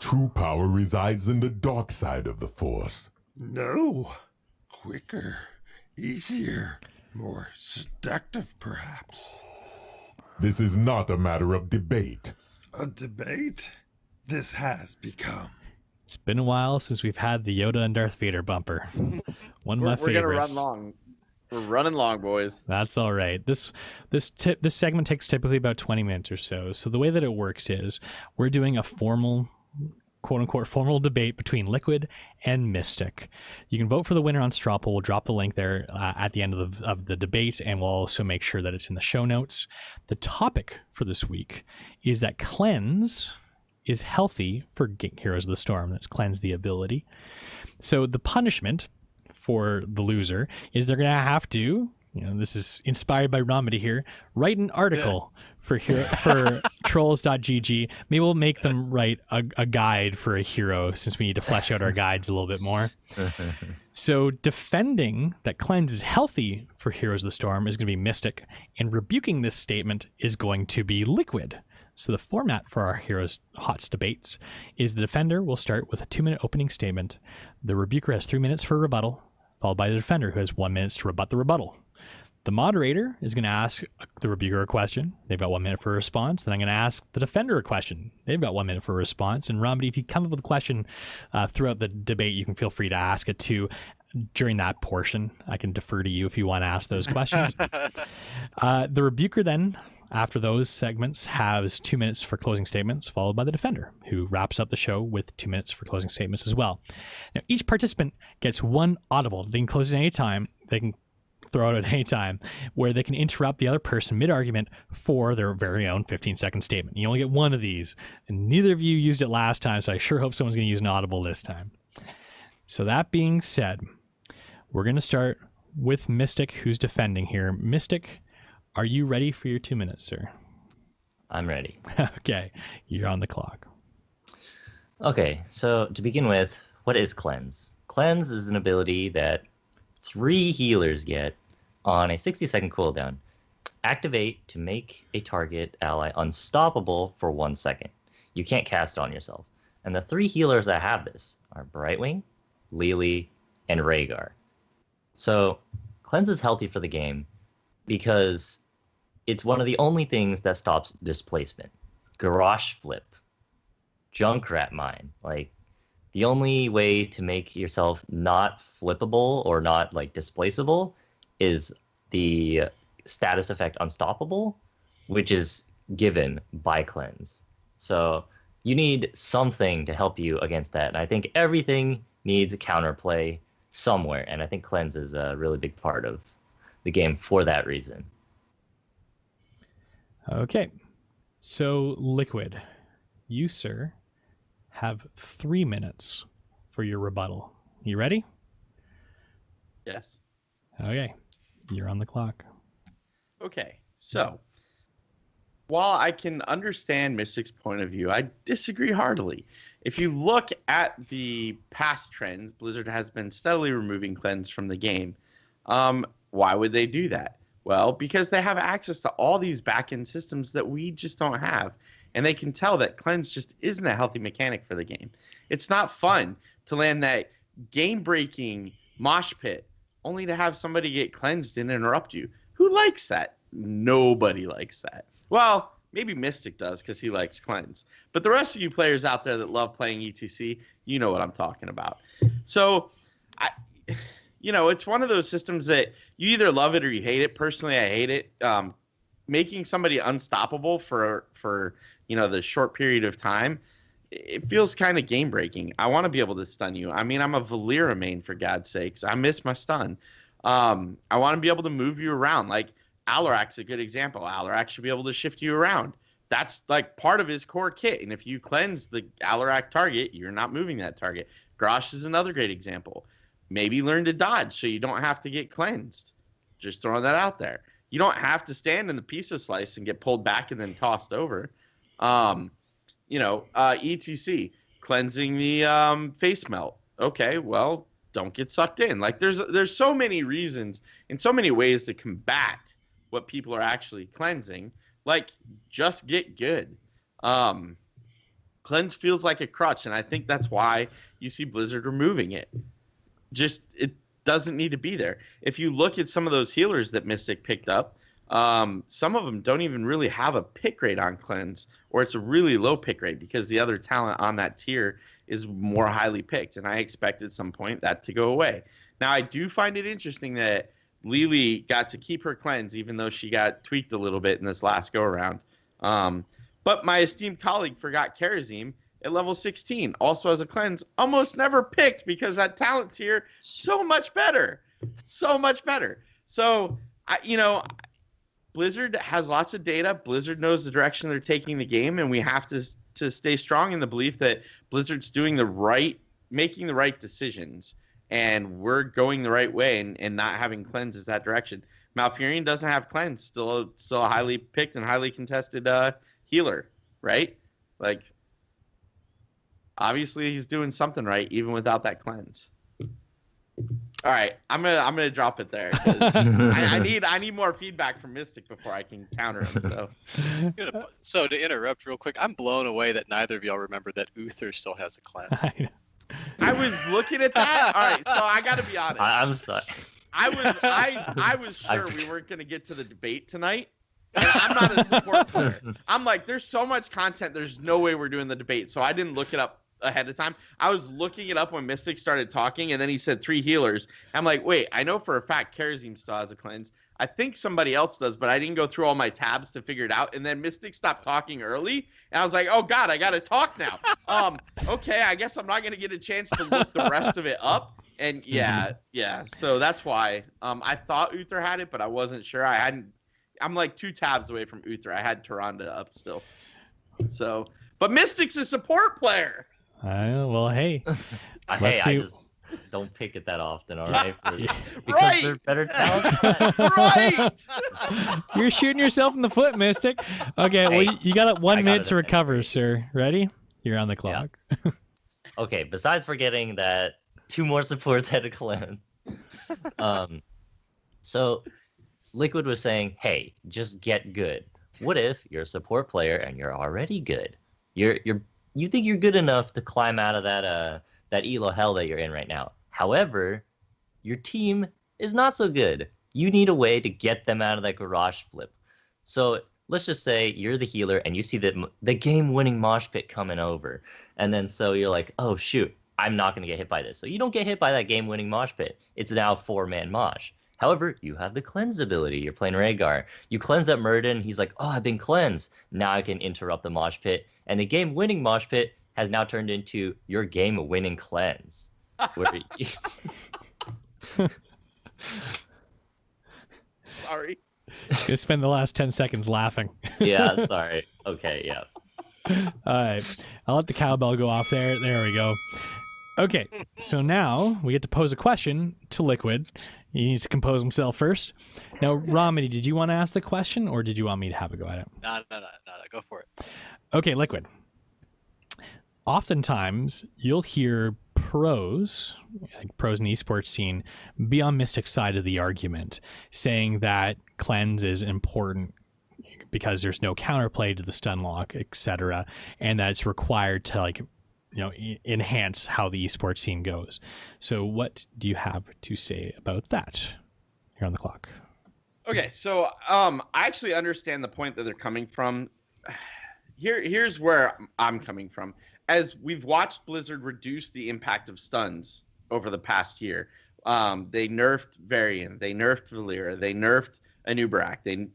True power resides in the dark side of the Force. No. Quicker, easier, more seductive, perhaps. This is not a matter of debate. A debate? This has become. It's been a while since we've had the Yoda and Darth Vader bumper. One of my favorites. We're gonna run long. We're running long, boys. That's all right. This segment takes typically about 20 minutes or so. So the way that it works is we're doing a formal, quote unquote, formal debate between Liqiud and Mystic. You can vote for the winner on Straw Poll. We'll drop the link there at the end of the debate, and we'll also make sure that it's in the show notes. The topic for this week is that cleanse is healthy for Heroes of the Storm. That's cleanse the ability. So the punishment for the loser is they're going to have to, this is inspired by Ramadi here, write an article for trolls.gg. Maybe we'll make them write a guide for a hero, since we need to flesh out our guides a little bit more. So defending that cleanse is healthy for Heroes of the Storm is going to be Mystic, and rebuking this statement is going to be Liqiud. So the format for our Heroes HotS debates is the defender will start with a 2-minute opening statement. The rebuker has 3 minutes for a rebuttal, followed by the defender, who has 1 minute to rebut the rebuttal. The moderator is going to ask the rebuker a question. They've got 1 minute for a response. Then I'm going to ask the defender a question. They've got 1 minute for a response. And Ramadi, if you come up with a question throughout the debate, you can feel free to ask it too during that portion. I can defer to you if you want to ask those questions. The rebuker then, after those segments, has 2 minutes for closing statements, followed by the defender, who wraps up the show with 2 minutes for closing statements as well. Now, each participant gets one audible. They can close at any time. They can throw it at any time, where they can interrupt the other person mid-argument for their very own 15-second statement. You only get one of these, and neither of you used it last time, so I sure hope someone's going to use an audible this time. So that being said, we're going to start with Mystic, who's defending here. Mystic, are you ready for your 2 minutes, sir? I'm ready. Okay, you're on the clock. Okay, so to begin with, what is Cleanse? Cleanse is an ability that 3 healers get on a 60-second cooldown. Activate to make a target ally unstoppable for 1 second. You can't cast it on yourself. And the 3 healers that have this are Brightwing, Lily, and Rhaegar. So Cleanse is healthy for the game because it's one of the only things that stops displacement. Garrosh Flip, Junkrat Mine, like the only way to make yourself not flippable or not like displaceable is the status effect Unstoppable, which is given by Cleanse. So you need something to help you against that. And I think everything needs a counterplay somewhere. And I think Cleanse is a really big part of the game for that reason. Okay. So, Liqiud, you, sir, have 3 minutes for your rebuttal. You ready? Yes. Okay. You're on the clock. Okay, so while I can understand Mystic's point of view, I disagree heartily. If you look at the past trends, Blizzard has been steadily removing Cleanse from the game. Why would they do that? Well, because they have access to all these back-end systems that we just don't have. And they can tell that Cleanse just isn't a healthy mechanic for the game. It's not fun to land that game-breaking mosh pit only to have somebody get cleansed and interrupt you. Who likes that? Nobody likes that. Well, maybe Mystic does because he likes Cleanse. But the rest of you players out there that love playing ETC, you know what I'm talking about. So, it's one of those systems that you either love it or you hate it. Personally, I hate it. Making somebody unstoppable for the short period of time, it feels kind of game breaking. I want to be able to stun you. I mean, I'm a Valera main, for God's sakes. I miss my stun. I want to be able to move you around. Like Alarak's a good example. Alarak should be able to shift you around. That's like part of his core kit. And if you cleanse the Alarak target, you're not moving that target. Grosh is another great example. Maybe learn to dodge so you don't have to get cleansed. Just throwing that out there. You don't have to stand in the pizza slice and get pulled back and then tossed over. ETC, cleansing the face melt. Okay, well, don't get sucked in. Like there's so many reasons and so many ways to combat what people are actually cleansing. Like, just get good. Cleanse Cleanse feels like a crutch, and I think that's why you see Blizzard removing it. Just it doesn't need to be there. If you look at some of those healers that Mystic picked up, some of them don't even really have a pick rate on Cleanse, or it's a really low pick rate because the other talent on that tier is more highly picked, and I expect at some point that to go away. Now, I do find it interesting that Lily got to keep her Cleanse even though she got tweaked a little bit in this last go-around. But my esteemed colleague forgot Karazim at level 16, also as a Cleanse, almost never picked because that talent tier so much better. So much better. So, Blizzard has lots of data. Blizzard knows the direction they're taking the game, and we have to stay strong in the belief that Blizzard's making the right decisions, and we're going the right way and not having Cleanse is that direction. Malfurion doesn't have Cleanse, still a highly picked and highly contested healer, right? Like, obviously he's doing something right even without that Cleanse. All right, I'm gonna drop it there because I need more feedback from Mystic before I can counter him. So to interrupt real quick, I'm blown away that neither of y'all remember that Uther still has a Cleanse. I was looking at that. All right, so I got to be honest. I'm sorry. I was sure we weren't gonna get to the debate tonight. And I'm not a support player. I'm like, there's so much content. There's no way we're doing the debate. So I didn't look it up ahead of time. I was looking it up when Mystic started talking, and then he said 3 healers. I'm like, wait, I know for a fact Karazim still has a Cleanse. I think somebody else does, but I didn't go through all my tabs to figure it out. And then Mystic stopped talking early, and I was like, oh God, I gotta talk now. Okay, I guess I'm not gonna get a chance to look the rest of it up. And yeah. So that's why I thought Uther had it, but I wasn't sure. I'm like 2 tabs away from Uther. I had Tyrande up still. So, but Mystic's a support player. Well, hey. Hey, I just don't pick it that often, all right? Because they're better talent. Right. You're shooting yourself in the foot, Mystic. Okay, well, you got 1 minute to recover, sir. Ready? You're on the clock. Yeah. Okay, besides forgetting that 2 more supports had a Cleanse. So Liquid was saying, hey, just get good. What if you're a support player and you're already good? You think you're good enough to climb out of that elo hell that you're in right now. However, your team is not so good. You need a way to get them out of that garage flip. So let's just say you're the healer and you see the game-winning mosh pit coming over. And then so you're like, oh, shoot, I'm not going to get hit by this. So you don't get hit by that game-winning mosh pit. It's now 4-man mosh. However, you have the cleanse ability. You're playing Rhaegar. You cleanse that Murden. He's like, oh, I've been cleansed. Now I can interrupt the mosh pit. And the game-winning mosh pit has now turned into your game-winning cleanse. Sorry. Just gonna spend the last 10 seconds laughing. Yeah, sorry. Okay, yeah. All right. I'll let the cowbell go off there. There we go. Okay, so now we get to pose a question to Liquid. He needs to compose himself first. Now, Romany, did you want to ask the question, or did you want me to have a go at it? No, go for it. Okay, Liquid. Oftentimes, you'll hear pros, like pros in the esports scene, be on Mystic's side of the argument, saying that cleanse is important because there's no counterplay to the stun lock, etc., and that it's required to enhance how the esports scene goes. So what do you have to say about that? You're on the clock. Okay, so I actually understand the point that they're coming from. Here's where I'm coming from. As we've watched Blizzard reduce the impact of stuns over the past year, they nerfed Varian, they nerfed Valera, they nerfed Anubarak, they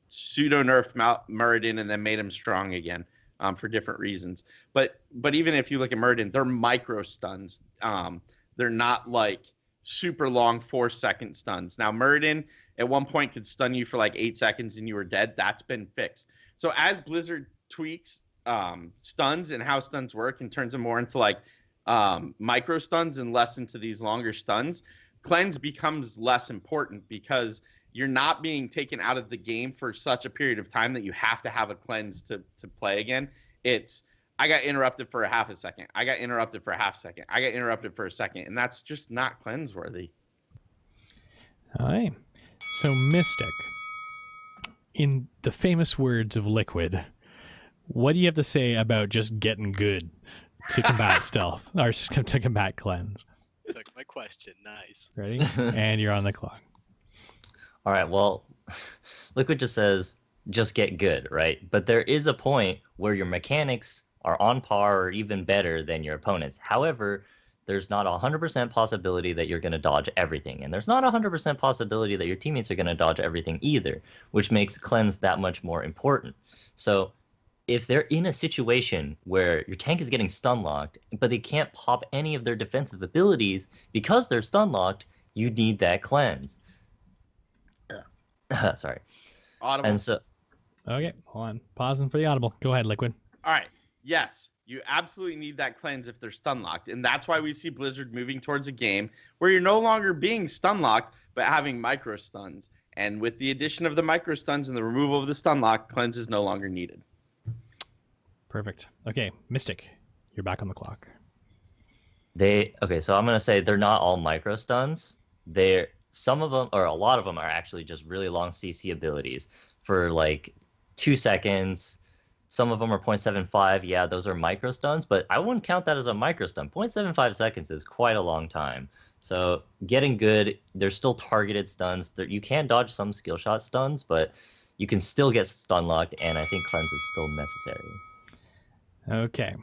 pseudo-nerfed Muradin and then made him strong again. For different reasons. But even if you look at Muradin, they're micro stuns. They're not like super long 4-second stuns. Now, Muradin at one point could stun you for like 8 seconds and you were dead. That's been fixed. So as Blizzard tweaks stuns and how stuns work and turns them more into like micro stuns and less into these longer stuns, cleanse becomes less important because you're not being taken out of the game for such a period of time that you have to have a cleanse to play again. It's, I got interrupted for a half a second. I got interrupted for a half second. I got interrupted for a second. And that's just not cleanse worthy. All right. So Mystic, in the famous words of Liquid, What do you have to say about just getting good to combat stealth or to combat cleanse? Took my question. Nice. Ready? And you're on the clock. All right, well, Liquid just says just get good, right? But there is a point where your mechanics are on par or even better than your opponents. However, there's not a 100% possibility that you're going to dodge everything. And there's not a 100% possibility that your teammates are going to dodge everything either, which makes cleanse that much more important. So if they're in a situation where your tank is getting stun locked, but they can't pop any of their defensive abilities because they're stun locked, you need that cleanse. Yeah. Sorry. Audible. And so, Okay, hold on. Pausing for the audible. Go ahead, Liquid. All right. Yes, you absolutely need that cleanse if they're stun locked. And that's why we see Blizzard moving towards a game where you're no longer being stun locked, but having micro stuns. And with the addition of the micro stuns and the removal of the stun lock, cleanse is no longer needed. Perfect. Okay, Mystic, you're back on the clock. so I'm going to say they're not all micro stuns. Some of them, or a lot of them, are actually just really long CC abilities for like 2 seconds. Some of them are 0.75. Yeah, those are micro stuns, but I wouldn't count that as a micro stun. 0.75 seconds is quite a long time. So getting good, there's still targeted stuns. You can dodge some skill shot stuns, but you can still get stun locked, and I think cleanse is still necessary. Okay.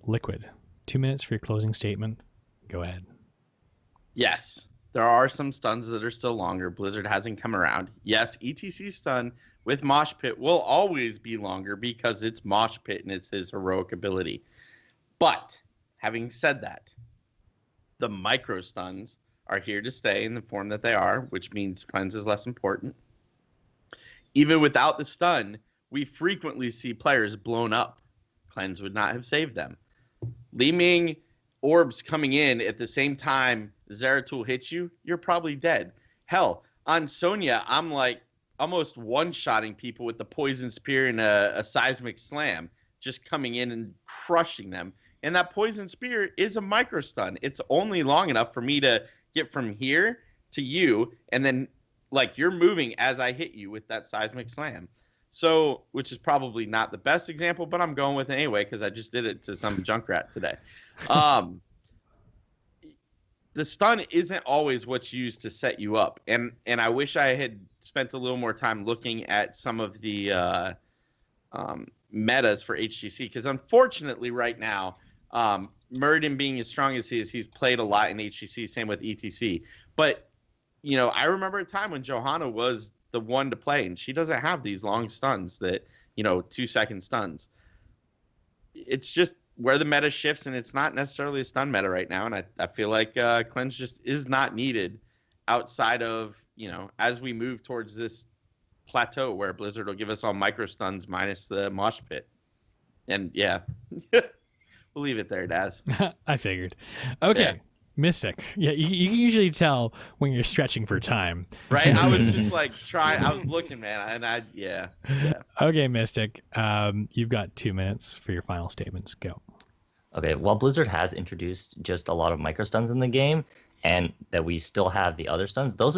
Liquid, 2 minutes for your closing statement. Go ahead. Yes, there are some stuns that are still longer. Blizzard hasn't come around. Yes, ETC stun with Mosh Pit will always be longer because it's Mosh Pit and it's his heroic ability. But having said that, the micro stuns are here to stay in the form that they are, which means cleanse is less important. Even without the stun, we frequently see players blown up. Cleanse would not have saved them. Li Ming orbs coming in at the same time Zeratul hits you, you're probably dead. Hell, on Sonya, I'm like almost one-shotting people with the poison spear and a seismic slam, just coming in and crushing them. And that poison spear is a micro stun. It's only long enough for me to get from here to you, and then like you're moving as I hit you with that seismic slam. So, which is probably not the best example, but I'm going with it anyway because I just did it to some Junkrat today. The stun isn't always what's used to set you up, and I wish I had spent a little more time looking at some of the metas for HGC because unfortunately right now, Muradin being as strong as he is, he's played a lot in HGC. Same with ETC, but you know I remember a time when Johanna was the one to play, and she doesn't have these long stuns that 2-second stuns. It's just where the meta shifts, and it's not necessarily a stun meta right now, and I feel like cleanse just is not needed outside of as we move towards this plateau where Blizzard will give us all micro stuns minus the mosh pit. And yeah, we'll leave it there, Daz. I figured. Okay. Yeah. Mystic. Yeah, you can usually tell when you're stretching for time. Right? I was just like trying. I was looking, man, and yeah. Okay, Mystic. You've got 2 minutes for your final statements. Go. Okay, while Blizzard has introduced just a lot of micro stuns in the game, and that we still have the other stuns, those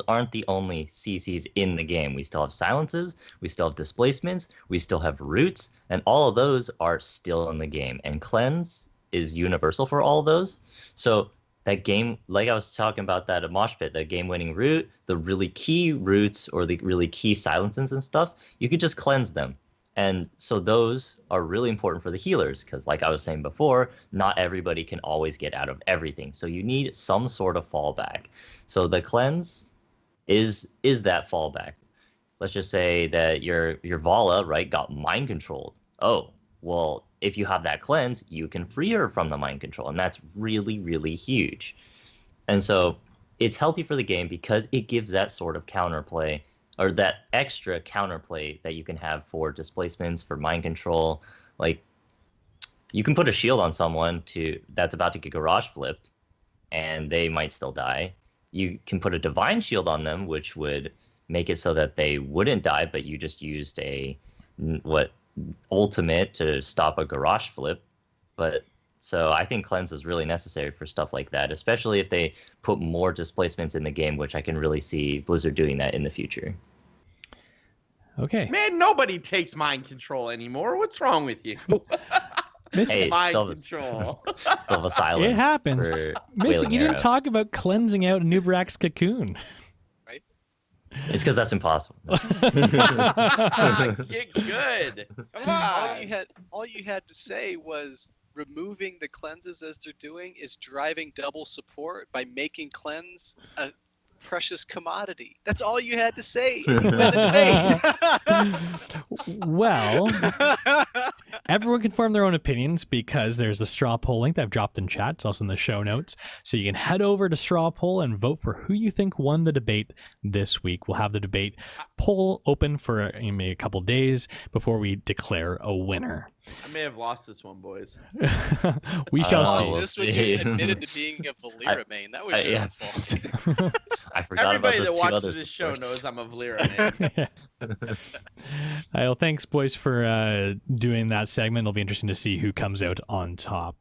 aren't the only CCs in the game. We still have silences, we still have displacements, we still have roots, and all of those are still in the game. And cleanse is universal for all of those. So that game, like I was talking about that at Mosh Pit, the game-winning root, the really key roots or the really key silences and stuff, you could just cleanse them. And so those are really important for the healers because, like I was saying before, not everybody can always get out of everything. So you need some sort of fallback. So the cleanse is that fallback. Let's just say that your Vala, right, got mind controlled. Oh, well, if you have that cleanse, you can free her from the mind control, and that's really, really huge. And so it's healthy for the game because it gives that sort of counterplay, or that extra counterplay that you can have for displacements, for mind control. Like, you can put a shield on someone that's about to get garage flipped, and they might still die. You can put a divine shield on them, which would make it so that they wouldn't die, but you just used ultimate to stop a garage flip. But so I think cleanse is really necessary for stuff like that, especially if they put more displacements in the game, which I can really see Blizzard doing that in the future. Okay. Man, nobody takes mind control anymore. What's wrong with you? Mystic, Hey, mind still, control. still a silence. it happens. for Mystic, Wailing you didn't Arrow. talk about cleansing out Nubrak's cocoon. It's because that's impossible. Get good. Come on. All you had to say was removing the cleanses as they're doing is driving double support by making cleanse a precious commodity. That's all you had to say. You win the debate. Well, everyone can form their own opinions because there's a straw poll link that I've dropped in chat. It's also in the show notes. So you can head over to straw poll and vote for who you think won the debate this week. We'll have the debate poll open for maybe a couple days before we declare a winner. I may have lost this one, boys. We shall Oh, see. we'll This when you see. admitted to being a Valera main. That was your yeah. fault. I forgot Everybody about that those two watches other this show supports. knows I'm a Valera man. Well, thanks, boys, for doing that segment. It'll be interesting to see who comes out on top.